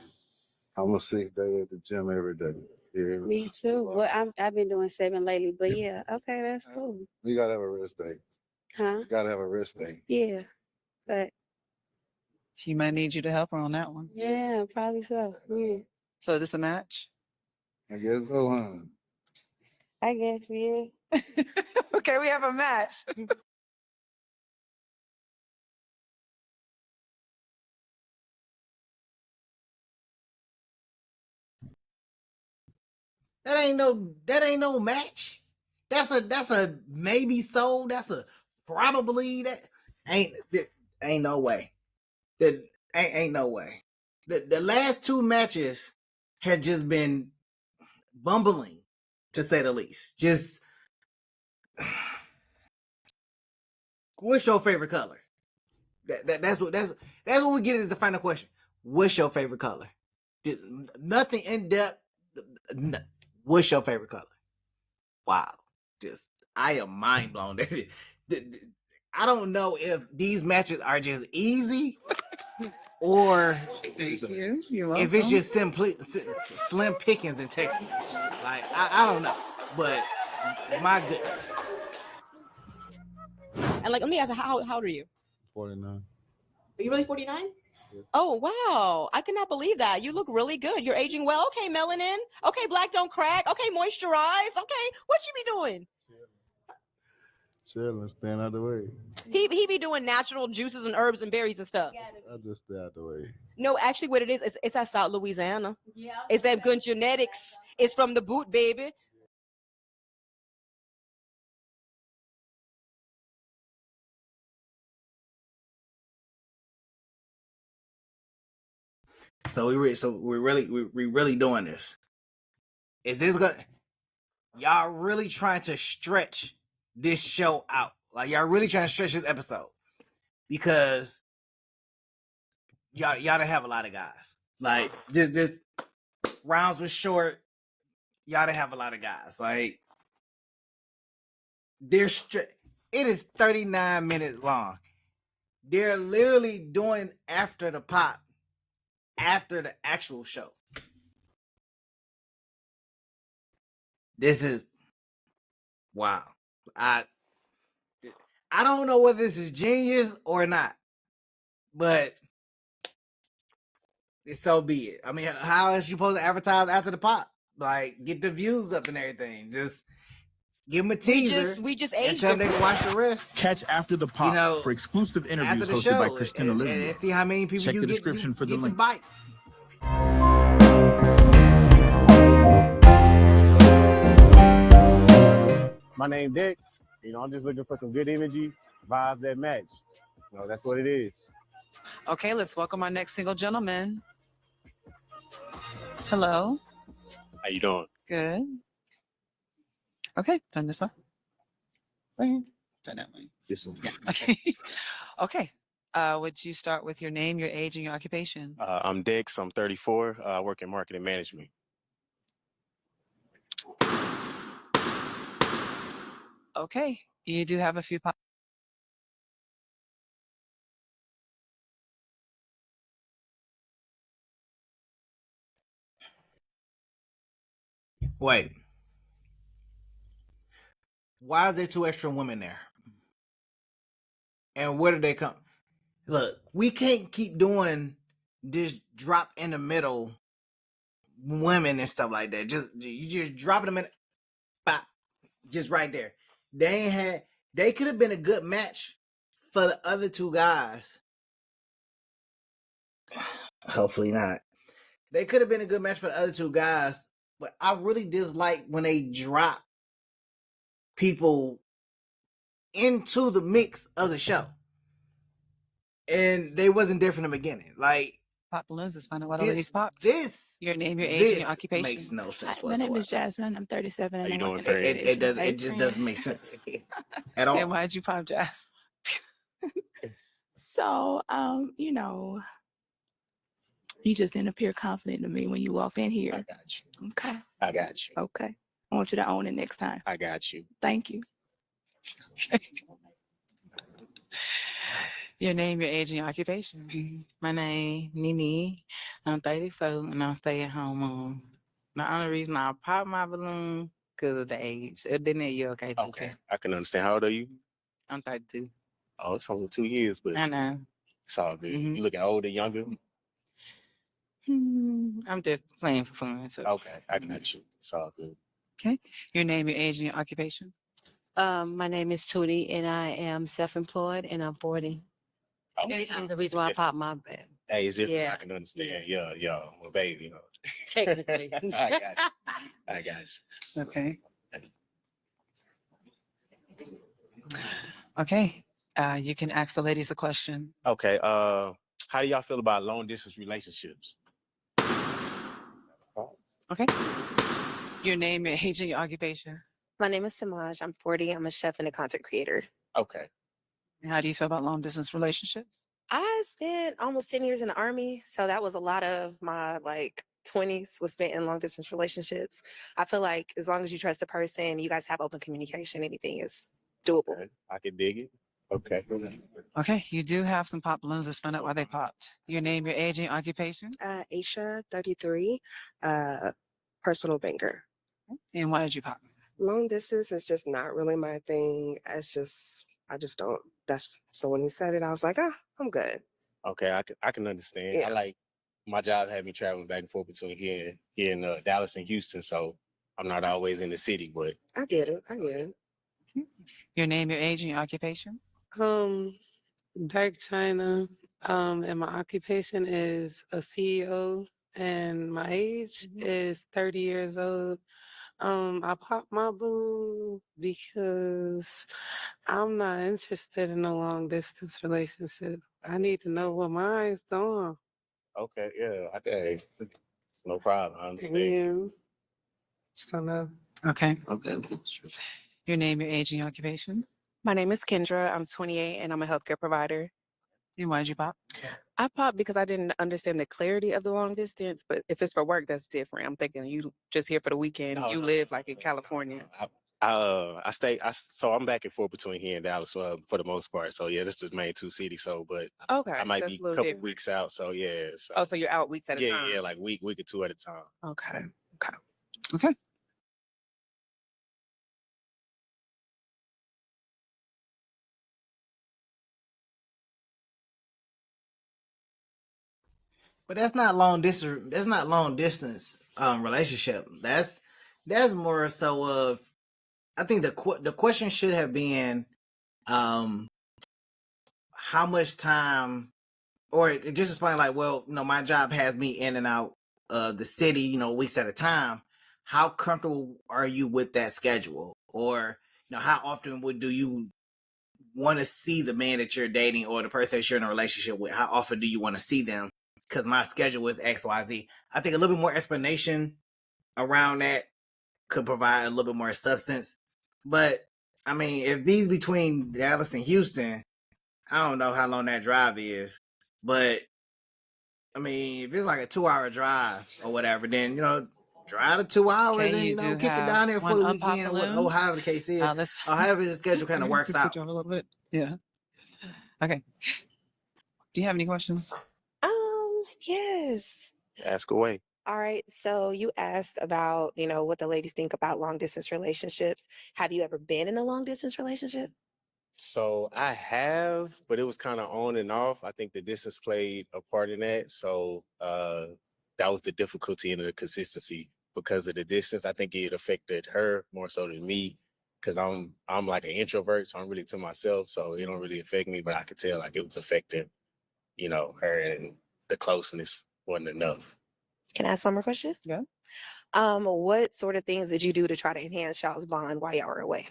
I'm a 6 day at the gym every day. Yeah. Me too. Well, I've been doing 7 lately, but yeah. Okay, that's cool. You gotta have a rest day. Huh? You gotta have a rest day. Yeah. But She might need you to help her on that one. yeah, probably so. Yeah. So is this a match? I guess so, huh? I guess, yeah. Okay, we have a match. That ain't no match. That's a maybe so. That's a probably. That ain't no way. That ain't no way. The last 2 matches had just been bumbling, to say the least. Just what's your favorite color? That's what we get as the final question. What's your favorite color? Nothing in depth. What's your favorite color? Wow. I am mind blown. I don't know if these matches are just easy or if it's just simply slim pickings in Texas. Like, I don't know. But my goodness. And like, let me ask you, how old are you? 49. Are you really 49? Oh, wow. I cannot believe that. You look really good. You're aging well. Okay, melanin. Okay, black don't crack. Okay, moisturize. Okay, what you be doing? Chilling, staying out the way. He be doing natural juices and herbs and berries and stuff. I just stay out the way. No, actually what it is, it's at South Louisiana. Yeah. It's that good genetics. It's from the boot, baby. So we're really doing this. Is this gonna? Y'all really trying to stretch this show out? Like, y'all really trying to stretch this episode because y'all don't have a lot of guys. Like, just rounds was short. Y'all don't have a lot of guys. Like, it is 39 minutes long. They're literally doing after the pop after the actual show. This is wow. I don't know whether this is genius or not, but so be it. I mean, how is you supposed to advertise after the pop? Like, get the views up and everything. Just give them a teaser. We just and aged tell them they it. can watch the rest. Catch After the Pop for exclusive interviews after the hosted show, by Christina and Olivia. see how many people Check you the get, description for the get link. to bite. My name Dex. You know, I'm just looking for some good energy, vibes that match. You know, that's what it is. Okay, let's welcome our next single gentleman. Hello. How you doing? Good. Okay, turn this on. Turn that way. This one. Yeah. Okay. Okay. Would you start with your name, your age, and your occupation? I'm Dex. I'm 34. I work in marketing management. Okay. You do have a few. Wait. Why is there 2 extra women there? And where did they come? Look, we can't keep doing this drop in the middle women and stuff like that. You just drop them in, pop, just right there. They could have been a good match for the other 2 guys. Hopefully not. They could have been a good match for the other 2 guys, but I really dislike when they drop people into the mix of the show. And they wasn't there from the beginning. Like, pop balloons is finding what ladies popped. Your name, your age, and your occupation. Makes no sense Hi, my whatsoever. name is Jasmine. I'm 37. How you And I doing, work in Perry? education. It just doesn't make sense at all. And why did you pop, Jazz? So, you know, you just didn't appear confident to me when you walked in here. I got you. Okay. I got you. Okay. I want you to own it next time. I got you. Thank you. Your name, your age, and your occupation. My name Nene. I'm 34 and I'm stay at home mom. The only reason I pop my balloon because of the age. Other than that, you're okay. Okay. I can understand. How old are you? I'm 32. Oh, it's only 2 years, but I know. it's all good. You looking older, younger? I'm just playing for fun. So. Okay, I got you. It's all good. Okay. Your name, your age, and your occupation. My name is Tootie, and I am self-employed, and I'm 40. Okay. And the reason why I popped my bed. Hey, is it? Yeah. I can understand. Yeah, well, baby, you know. Technically. I got you. I got you. Okay. Okay. You can ask the ladies a question. Okay. How do y'all feel about long distance relationships? Okay. Your name, your age, and your occupation. My name is Samaj. I'm 40. I'm a chef and a content creator. Okay. And how do you feel about long distance relationships? I spent almost 10 years in the Army, so that was a lot of my 20s was spent in long distance relationships. I feel like as long as you trust the person, you guys have open communication, anything is doable. Okay. I can dig it. Okay. Okay. You do have some pop balloons. Let's find out why they popped. Your name, your age, and your occupation. Aisha, 33, personal banker. And why did you pop? Long distance is just not really my thing. I just don't. So when he said it, I was like, I'm good. Okay, I can understand. Yeah. I like my job had me traveling back and forth between here in Dallas and Houston, so I'm not always in the city, but I get it. Your name, your age, and your occupation. Dark China. And my occupation is a CEO, and my age is 30 years old. I popped my balloon because I'm not interested in a long distance relationship. I need to know what mine's doing. okay, yeah, okay, no problem. I understand. Yeah. So no. Okay. Your name, your age, and your occupation. My name is Kendra. I'm 28 and I'm a healthcare provider. And why did you pop? I popped because I didn't understand the clarity of the long distance, but if it's for work, that's different. I'm thinking you just here for the weekend. No, You no, live in California. So I'm back and forth between here and Dallas for the most part. So yeah, this is the main 2 cities. So, but Okay, I might that's be a a little couple different. weeks out. So yeah. So, Oh, so you're out weeks at a time. yeah, like week or 2 at a time. Okay. Okay. But that's not long distance. That's not long distance relationship. That's more so of. I think the question should have been, how much time, or just explain well, my job has me in and out of the city, weeks at a time. How comfortable are you with that schedule? Or how often do you want to see the man that you're dating or the person that you're in a relationship with? How often do you want to see them? Because my schedule is XYZ. I think a little bit more explanation around that could provide a little bit more substance. But I mean, if he's between Dallas and Houston, I don't know how long that drive is. But I mean, if it's like a 2-hour drive or whatever, then drive the 2 hours Okay, and you do kick it have down there for one the unpopped weekend or balloon. however the case is, Let's or however the schedule kind of we're gonna works switch out. on a little bit. Yeah. Okay. Do you have any questions? Yes. Ask away. All right. So you asked about, what the ladies think about long distance relationships. Have you ever been in a long distance relationship? So I have, but it was kind of on and off. I think the distance played a part in that. So that was the difficulty and the consistency because of the distance. I think it affected her more so than me because I'm like an introvert, so I'm really to myself. So it don't really affect me, but I could tell like it was affecting, her, and the closeness wasn't enough. Can I ask one more question? Yeah. What sort of things did you do to try to enhance y'all's bond while y'all were away?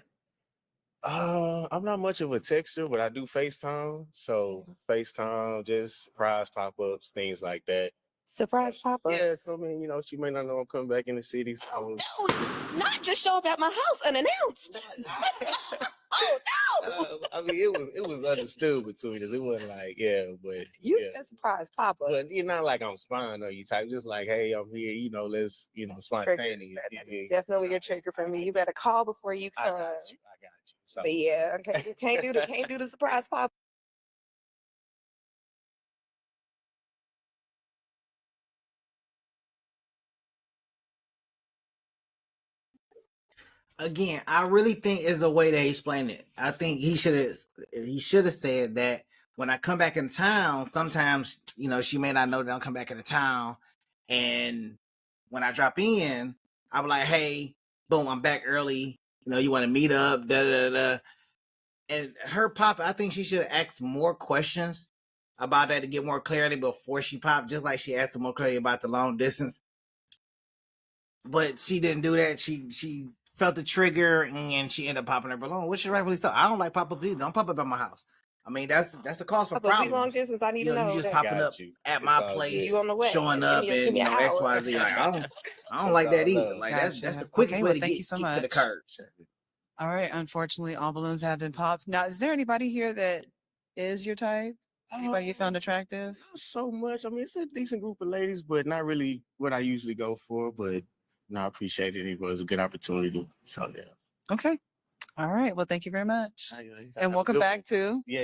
I'm not much of a texter, but I do FaceTime. So FaceTime, just surprise pop-ups, things like that. Surprise pop-ups? Yeah, so I mean, she may not know I'm coming back in the city. So Not just show up at my house unannounced. Oh no! I mean, it was understood between us. It wasn't like, but You said surprise pop-up. But you're not like I'm spying on you type. Just like, hey, I'm here. Let's spontaneous. Definitely a trigger for me. You better call before you come. I got you. So, But yeah, okay, can't do the surprise pop. Again, I really think is a way to explain it. I think he should have said that when I come back in town, sometimes she may not know that I'll come back into town, and when I drop in, I'm like, hey, boom, I'm back early. You want to meet up, da da da. And her pop, I think she should have asked more questions about that to get more clarity before she popped, just like she asked some more clarity about the long distance. But she didn't do that. She felt the trigger and she ended up popping her balloon, which is rightfully so. I don't like pop up either. Don't pop up at my house. I mean, that's a cause for But we long problems. distance. I need to know. You just that. popping up at my place, You on the way. showing up, Give and me an hour. XYZ. Like I don't like that either. Like that's the quickest Okay, way well, to thank get you so to the much. curb. All right. Unfortunately, all balloons have been popped. Now, is there anybody here that is your type? Anybody you found attractive? Not so much. I mean, it's a decent group of ladies, but not really what I usually go for. But I appreciate it. It was a good opportunity. So yeah. Okay. All right. Well, thank you very much. And welcome back to. Yeah.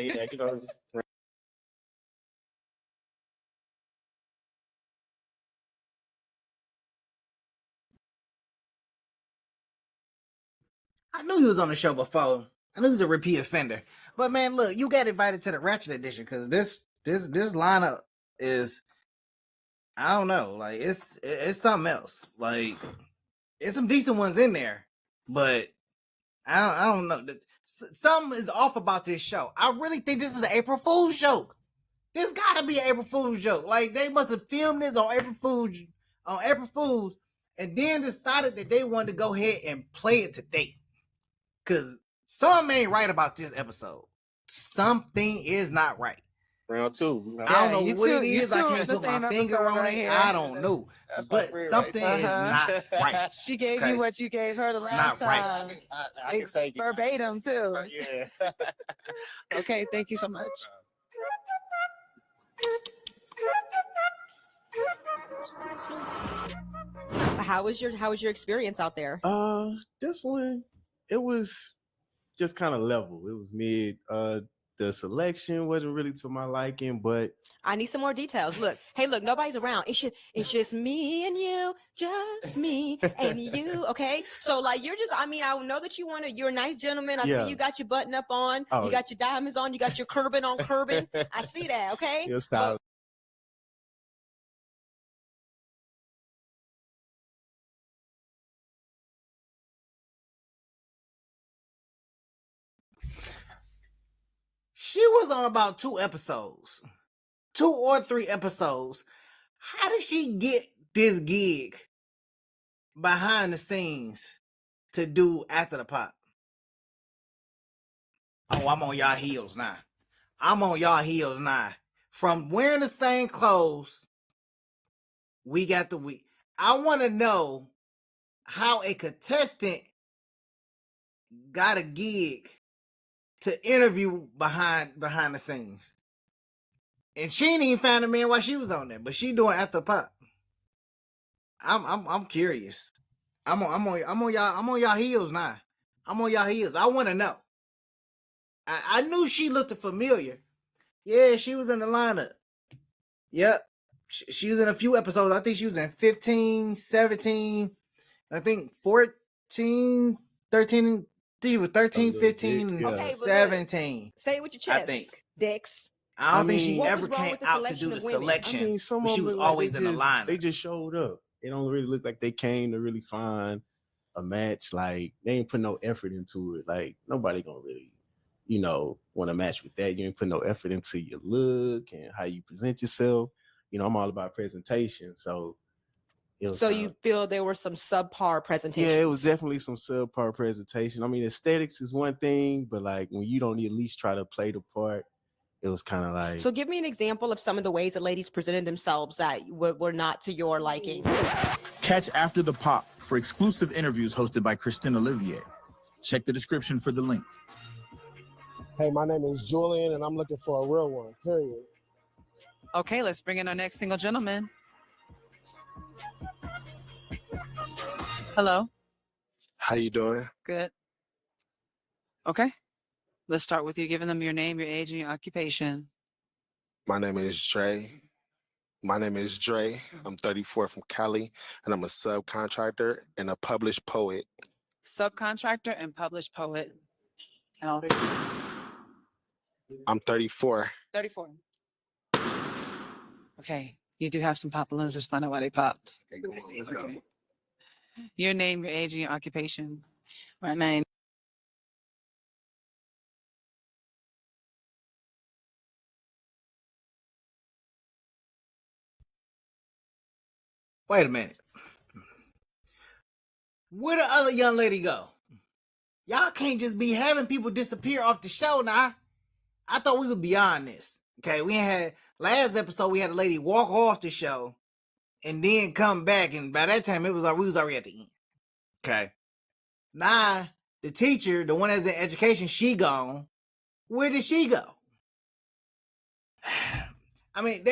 I knew he was on the show before. I knew he was a repeat offender. But man, look, you got invited to the Ratchet edition because this lineup is, I don't know, like it's something else. Like there's some decent ones in there, but I don't know. Something is off about this show. I really think this is an April Fool's joke. This gotta be an April Fool's joke. Like they must have filmed this on April Fool's, and then decided that they wanted to go ahead and play it today. Cause something ain't right about this episode. Something is not right. Round two. I don't know what it is. I can't put my finger on it. I don't know. But something is not right. She gave you what you gave her the last time. Right. I can take it. Verbatim too. Yeah. Okay, thank you so much. How was your experience out there? This one, it was just kind of level. It was mid. The selection wasn't really to my liking, but I need some more details. Look, hey, look, nobody's around. It's just me and you, just me and you. Okay, so like you're just. I mean, I know that you're a nice gentleman. I see you got your button up on. You got your diamonds on. You got your curbing on curbing. I see that. Okay. Your style. She was on about 2 episodes. 2 or 3 episodes. How did she get this gig behind the scenes to do after the pop? Oh, I'm on y'all heels now. I'm on y'all heels now. From wearing the same clothes week after week. I want to know how a contestant got a gig to interview behind the scenes. And she ain't even found a man while she was on there, but she doing after pop. I'm curious. I'm on y'all heels now. I'm on y'all heels. I want to know. I knew she looked familiar. Yeah, she was in the lineup. Yep. She was in a few episodes. I think she was in 15, 17, I think 14, 13. I think she was 13, 15, and Okay, but look, 17. say it with your chest, I think. Dex. I don't think she what ever was wrong came with the out to selection do the of women? selection. I mean, some but of she them was look like always in the lineup. they just showed up. It don't really look like they came to really find a match. Like they ain't put no effort into it. Like nobody gonna really, want to match with that. You ain't put no effort into your look and how you present yourself. I'm all about presentation. So it was So you feel there were some subpar presentations? yeah, it was definitely some subpar presentation. I mean, aesthetics is one thing, but like when you don't at least try to play the part, it was kind of like. So give me an example of some of the ways that ladies presented themselves that were not to your liking. Catch After the Pop for exclusive interviews hosted by Christine Olivier. Check the description for the link. Hey, my name is Julian, and I'm looking for a real one, period. Okay, let's bring in our next single gentleman. Hello. How you doing? Good. Okay. Let's start with you giving them your name, your age, and your occupation. My name is Dre. I'm 34 from Cali, and I'm a subcontractor and a published poet. Subcontractor and published poet. How old are you? I'm 34. 34. Okay. You do have some pop balloons. Just find out why they popped. Okay, come on, let's go. Your name, your age, and your occupation. My name. Wait a minute. Where the other young lady go? Y'all can't just be having people disappear off the show now. I thought we were beyond this. Okay, we had last episode we had a lady walk off the show and then come back, and by that time we was already at the end. Okay. Now the teacher, the one that's in education, she gone. Where did she go? I mean,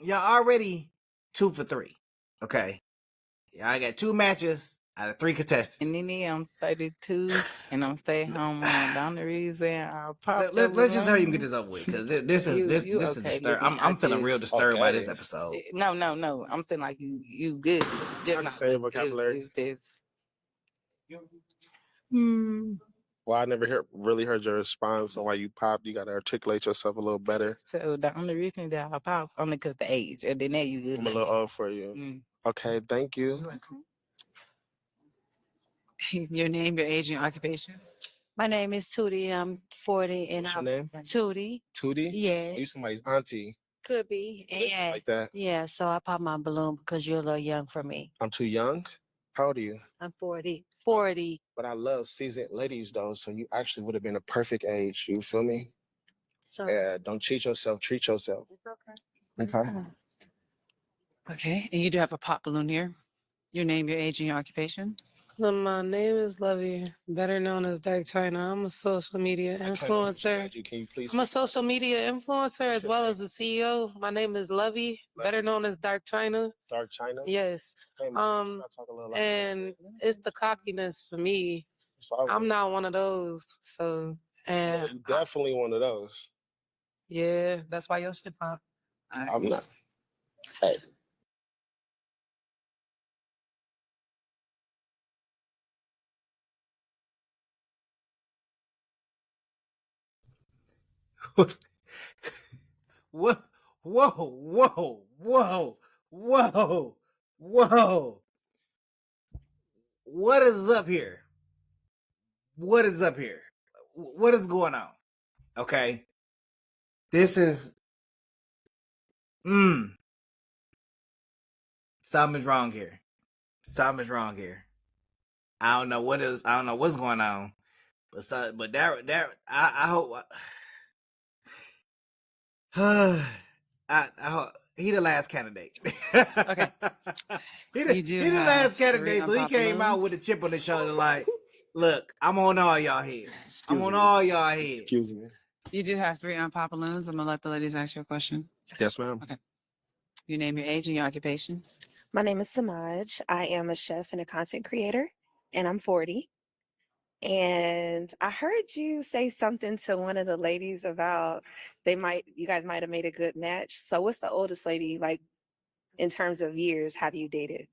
y'all already 2 for 3. Okay. Y'all got 2 matches out of 3 contestants. And then I'm 32 and I'm staying home on down the reason I popped. Let's just hurry and get this over with, because this is okay, disturbing. I'm feeling real disturbed by this episode. No. I'm saying like you good. It's just not Same vocabulary. It's just. Well, I never really heard your response on why you popped. You got to articulate yourself a little better. So the only reason that I pop only because the age, and then that you good. I'm a little old for you. Okay, thank you. Your name, your age, and your occupation. My name is Tootie. I'm 40 and What's I'm your name? Tootie. Tootie? Yes. Are you somebody's auntie? Could be. Yeah. Like that? Yeah, so I popped my balloon because you're a little young for me. I'm too young? How old are you? I'm 40. 40. But I love seasoned ladies though, so you actually would have been a perfect age. You feel me? So yeah, don't cheat yourself. Treat yourself. it's okay. Okay. Okay, and you do have a pop balloon here. Your name, your age, and your occupation. My name is Lovey, better known as Dark China. I'm a social media influencer. Can you please? I'm a social media influencer as well as a CEO. My name is Lovey, better known as Dark China. Dark China? Yes. And it's the cockiness for me. I'm not one of those. So, and You're definitely one of those. yeah, that's why your shit pop. I'm not. Hey. Whoa, whoa. What is up here? What is up here? What is going on? Okay. This is something's wrong here. Something's wrong here. I don't know what's going on, But I hope. I hope he the last candidate. Okay. he You do the have last 3 candidate, so he unpopped came out with a balloons. chip on his shoulder, like, "Look, I'm on all y'all heads. I'm on all y'all heads." Excuse me. You do have 3 unpopped balloons. I'm gonna let the ladies ask you a question. Yes, ma'am. Okay. You name your age and your occupation. My name is Samaj. I am a chef and a content creator, and I'm 40. And I heard you say something to one of the ladies about you guys might have made a good match. So what's the oldest lady, like, in terms of years, have you dated?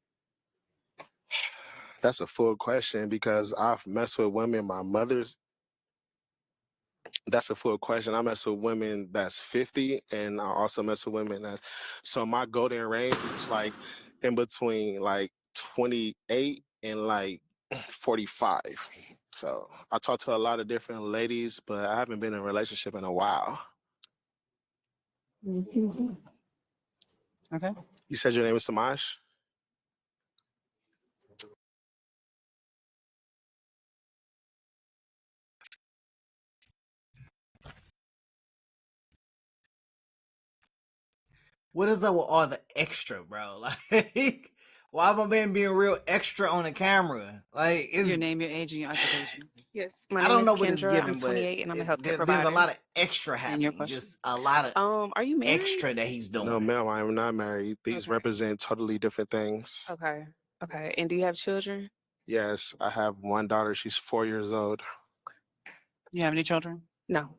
That's a full question because I've messed with women my mother's. That's a full question. I mess with women that's 50, and I also mess with women that's. So my golden range is like in between like 28 and like 45. So I talk to a lot of different ladies, but I haven't been in a relationship in a while. Okay. You said your name is Samaj? What is up with all the extra, bro? Like, why my man being real extra on the camera? Like, Your name, your age, and your occupation. Yes, my I name don't is know what it's Kendra. I'm giving, but 28 and I'm a healthcare there's a provider. lot of extra And your happening. question? Just a lot of Are you married? extra that he's doing. No, ma'am, I am not married. These Okay. represent totally different things. Okay. Okay. And do you have children? Yes, I have one daughter. She's 4 years old. You have any children? No.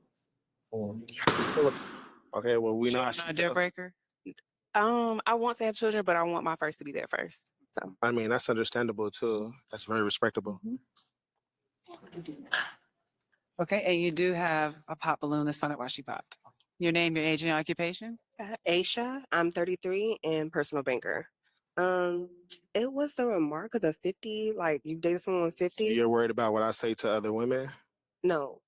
Okay, well, we know how Children she not a deal feels. breaker. I want to have children, but I want my first to be there first. So I mean, that's understandable too. That's very respectable. Okay, and you do have a pop balloon. Let's find out why she popped. Your name, your age, and your occupation. Aisha, I'm 33 and personal banker. It was the remark of the 50, like you've dated someone with 50. You're worried about what I say to other women? No,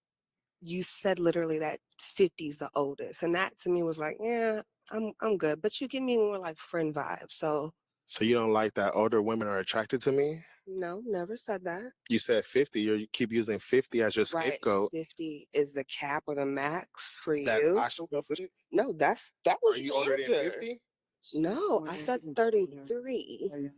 you said literally that 50 is the oldest, and that to me was like, yeah, I'm good. But you give me more like friend vibes. So You don't like that older women are attracted to me? no, never said that. You said 50. You keep using 50 as your Right, scapegoat. 50 is the cap or the max for That you. I should go for it? No, that Are was you the older than answer. 50? No, I said 33.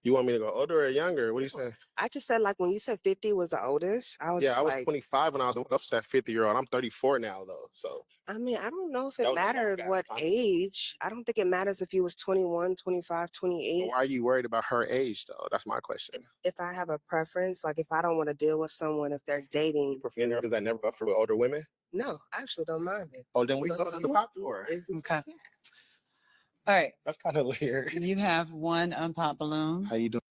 You want me to go older or younger? What are you saying? I just said, like, when you said 50 was the oldest, I was Yeah, just I was like, 25 when I was upset 50-year-old. I'm 34 now though. So I mean, I don't know if that it was a long mattered ass what time. age. I don't think it matters if you was 21, 25, 28. Why are you worried about her age though? That's my question. If I have a preference, like if I don't want to deal with someone if they're dating. Because I never go for older women? No, I actually don't mind it. Oh, then we go to the pop tour. Okay. All right. That's kind of weird. You have 1 unpopped balloon. How you doing?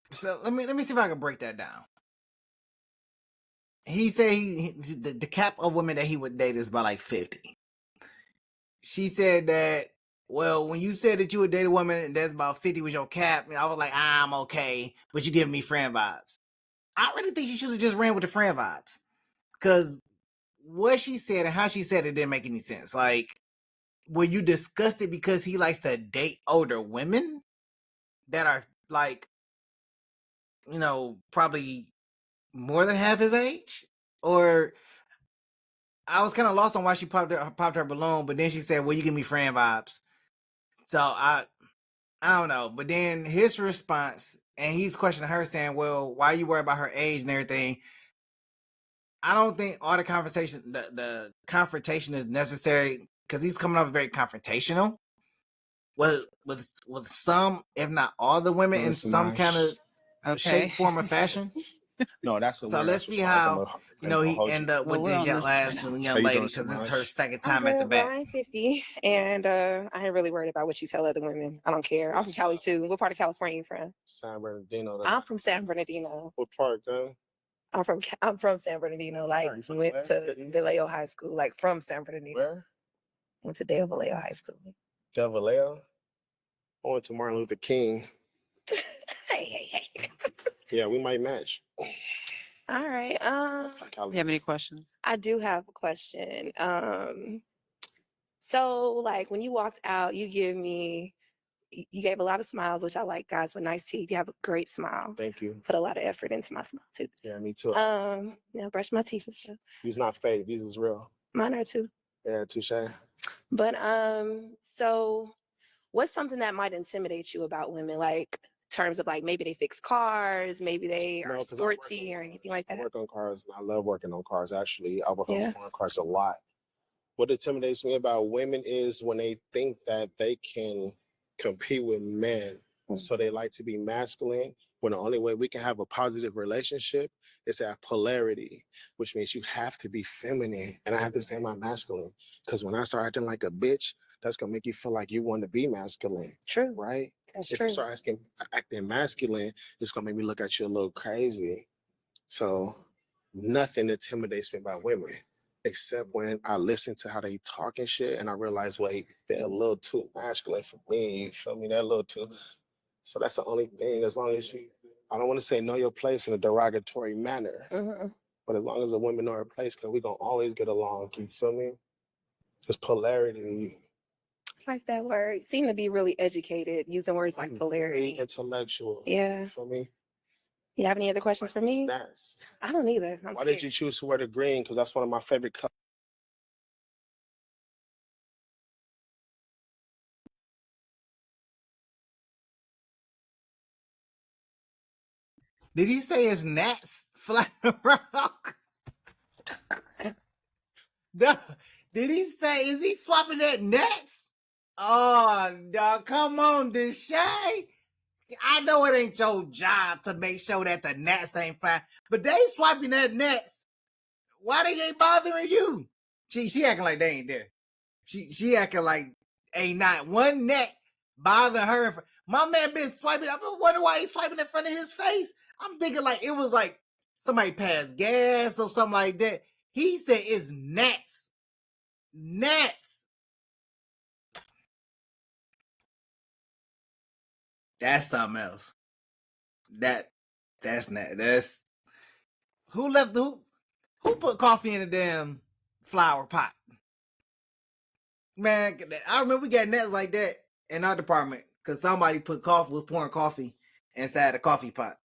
So let me see if I can break that down. He said the cap of women that he would date is about like 50. She said that, well, when you said that you would date a woman and that's about 50 was your cap, I was like, I'm okay, but you giving me friend vibes. I really think she should have just ran with the friend vibes. Because what she said and how she said it didn't make any sense. Like, were you disgusted because he likes to date older women that are like, probably more than half his age? Or I was kind of lost on why she popped her balloon, but then she said, well, you give me friend vibes. So I don't know. But then his response, and he's questioning her saying, well, why are you worried about her age and everything? I don't think all the confrontation is necessary because he's coming off very confrontational with some, if not all the women in some kind of shape, form, or fashion. No, that's a So weird. let's see how he end up with this last young lady because this is her second time at the Well, bat. I'm 50, and I ain't really worried about what you tell other women. I don't care. I'm from Cali too. What part of California you from? San Bernardino. I'm from San Bernardino. What part, huh? I'm from San Bernardino. Like went to Vallejo High School. Like from San Bernardino. Where? Went to Del Vallejo High School. Del Vallejo? I went to Martin Luther King. Hey. Yeah, we might match. All right. You have any questions? I do have a question. So, like, when you walked out, you gave a lot of smiles, which I like, guys with nice teeth. You have a great smile. Thank you. Put a lot of effort into my smile too. Yeah, me too. Brush my teeth and stuff. These not fake. These is real. Mine are too. Yeah, touche. But so what's something that might intimidate you about women? Like terms of like maybe they fix cars, maybe they are sportsy or anything like that. I work on cars. And I love working on cars. Actually, I work Yeah. on foreign cars a lot. What intimidates me about women is when they think that they can compete with men. So they like to be masculine, when the only way we can have a positive relationship is to have polarity, which means you have to be feminine and I have to stay my masculine. Because when I start acting like a bitch, that's gonna make you feel like you want to be masculine. True. Right? That's if true. you start acting masculine, it's gonna make me look at you a little crazy. So nothing intimidates me about women, except when I listen to how they talk and shit, and I realize, wait, they're a little too masculine for me. You feel me? They're a little too. So that's the only thing. As long as I don't want to say know your place in a derogatory manner, but as long as a woman know her place, because we're gonna always get along. You feel me? There's polarity. I like that word. You seem to be really educated using words like polarity. Very intellectual. Yeah. You feel me? You have any other questions for me? Stats. I don't either. Why did you choose to wear the green? Because that's one of my favorite colors. Did he say his gnats flying around? Did he say, is he swapping at gnats? Oh, dog, come on, Deshae. I know it ain't your job to make sure that the gnats ain't flying, but they swiping at gnats. Why they ain't bothering you? She acting like they ain't there. She acting like ain't not one gnat bothering her. My man been swiping. I've been wondering why he's swiping in front of his face. I'm thinking like it was like somebody passed gas or something like that. He said it's gnats. Gnats. That's something else. That's not. That's who left the who put coffee in a damn flower pot. Man, I remember we got gnats like that in our department because somebody was pouring coffee inside a coffee pot.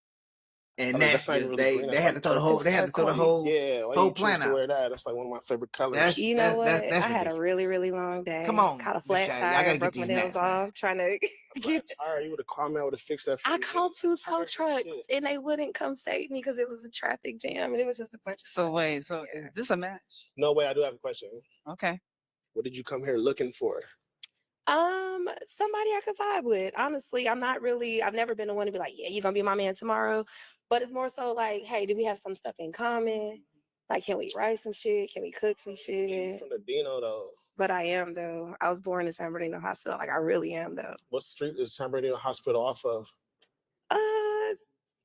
And that's just really they had to throw the whole whole plant out. Wear that. That's like one of my favorite colors. You know what? I had a really, really long day. Come on, caught a flat tire. I broke my nails off trying to get. You would have called me. I would have fixed that. I called 2 tow trucks and they wouldn't come save me because it was a traffic jam and it was just a bunch of. So wait, is this a match? No, wait. I do have a question. Okay. What did you come here looking for? Somebody I could vibe with. Honestly, I've never been the one to be like, yeah, you're gonna be my man tomorrow. But it's more so like, hey, do we have some stuff in common? Like, can we write some shit? Can we cook some shit? You're from the Dino though. But I am though. I was born in San Bernardino Hospital. Like I really am though. What street is San Bernardino Hospital off of?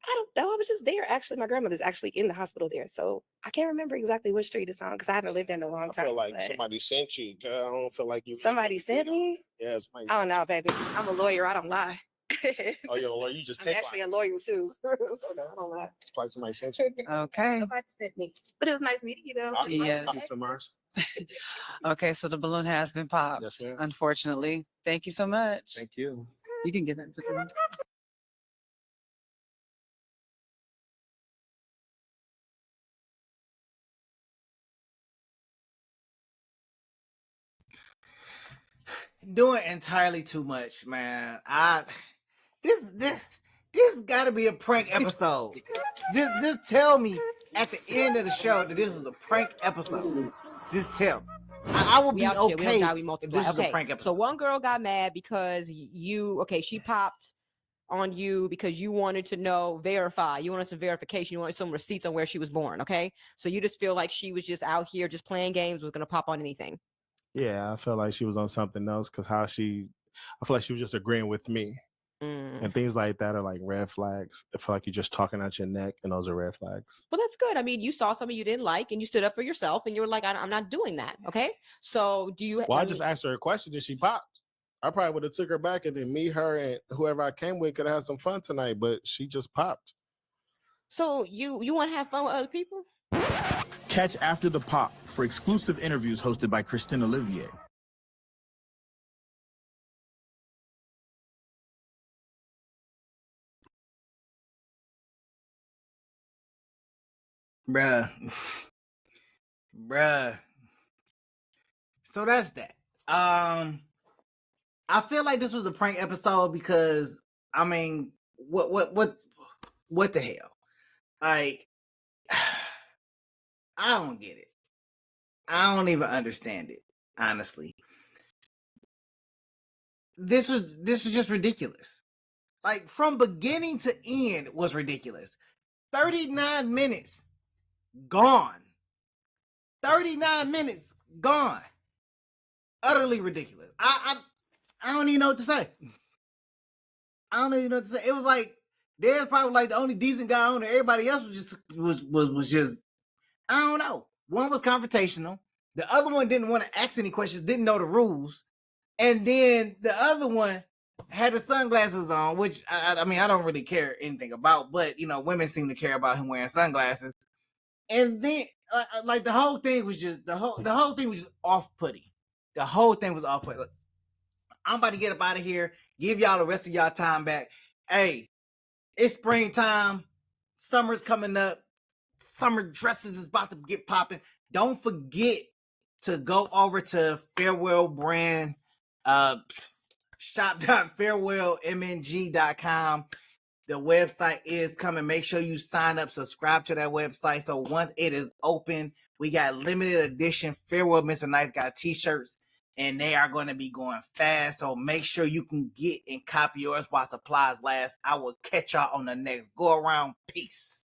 I don't know. I was just there. Actually, my grandmother's actually in the hospital there. So I can't remember exactly which street it's on because I haven't lived there in a long time. I feel like somebody sent you. I don't feel like you. Somebody sent me? Yeah, somebody. Oh no, baby. I'm a lawyer. I don't lie. Oh, you're a lawyer. You just I'm actually a lawyer too. So no, I don't lie. It's probably somebody sent you. Okay. Nobody sent me. But it was nice meeting you though. Yes. Okay, so the balloon has been popped. Yes, ma'am. Unfortunately. Thank you so much. Thank you. You can get that to them. Doing entirely too much, man. This gotta be a prank episode. just tell me at the end of the show that this is a prank episode. Just tell me. I will be okay if this is a prank episode. So one girl got mad because she popped on you because you wanted to verify. You wanted some verification. You wanted some receipts on where she was born, okay? So you just feel like she was just out here just playing games, was going to pop on anything. Yeah, I felt like she was on something else because I feel like she was just agreeing with me. And things like that are like red flags. I feel like you're just talking out your neck and those are red flags. Well, that's good. I mean, you saw something you didn't like and you stood up for yourself and you were like, I'm not doing that, okay? So do you... Well, I just asked her a question and she popped. I probably would have took her back and then me, her, and whoever I came with could have had some fun tonight, but she just popped. So you want to have fun with other people? Catch After the Pop for exclusive interviews hosted by Christine Olivier. Bruh. Bruh. So that's that. I feel like this was a prank episode because I mean, what the hell? Like, I don't get it. I don't even understand it, honestly. This was just ridiculous. Like, from beginning to end was ridiculous. 39 minutes gone. 39 minutes gone. Utterly ridiculous. I don't even know what to say. I don't even know what to say. It was like there's probably like the only decent guy on there. Everybody else was just I don't know. One was confrontational. The other one didn't want to ask any questions, didn't know the rules. And then the other one had the sunglasses on, which I mean I don't really care anything about, but you know women seem to care about him wearing sunglasses. And then like the whole thing was just the whole thing was just off-putting. The whole thing was off-putting. Look, I'm about to get up out of here. Give y'all the rest of y'all time back. Hey, it's springtime. Summer's coming up. Summer dresses is about to get popping. Don't forget to go over to Farewell Brand, shop.farewellmng.com. The website is coming. Make sure you sign up, subscribe to that website. So once it is open, we got limited edition Farewell Mr. Nice Guy t-shirts, and they are going to be going fast. So make sure you can get and copy yours while supplies last. I will catch y'all on the next go around. Peace.